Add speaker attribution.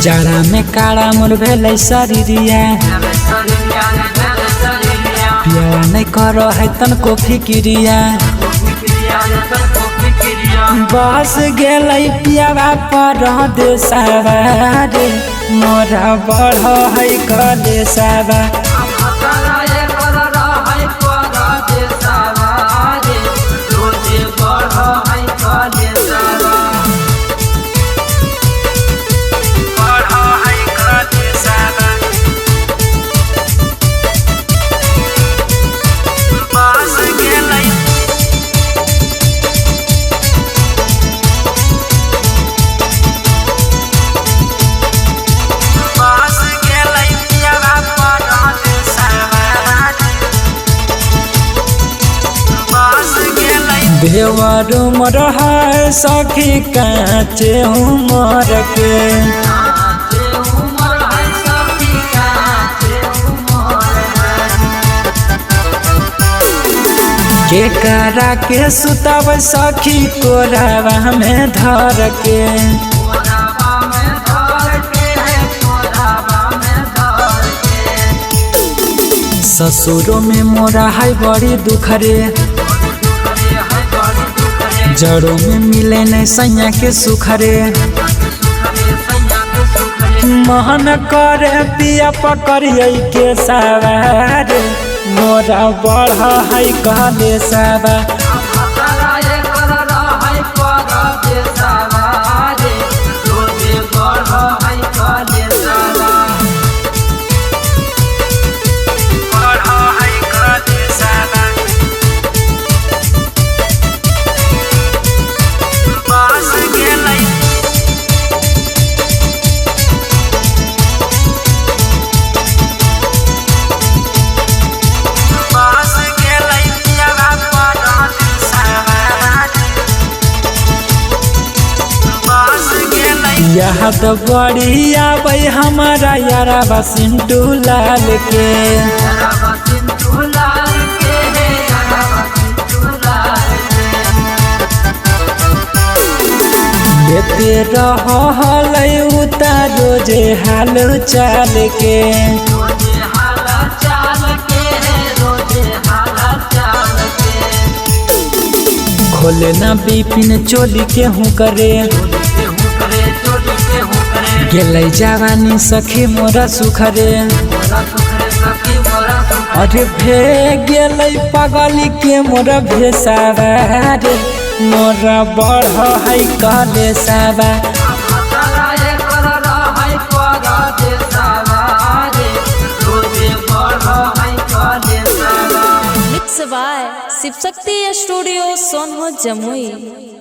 Speaker 1: जाड़ा में काड़ा मोर भेलै शरीरिया पिया नहीं करो है तनको फिक्रिया बस गेलै पियावा पर देशवा रे मोरा बढ़ है कलेशवा देवर उमर है सखी काचे उमर के करा के सुतब सखी कोरावा में धर के ससुरों में मोरा है बड़ी दुख रे जड़ों में मिले नहीं सैया के सुख रे महन करे पिया पकड़िए के सवार मोरा बढ़ है कहले सवा याद बड़ी आबै हमारा यारा बसिंटू लाल के लेते रहलै उतार रोजे हाल चाल के खोले ना बिपिन चोली के हूँ करे गेलै जवानी सखी मोरा सुख रे अरे भे गेलै पगली के मोरा भेसावा रे मोरा बढ़ है कलेशवा
Speaker 2: mix by Shiv Shakti studio Sonbhadra Jamui.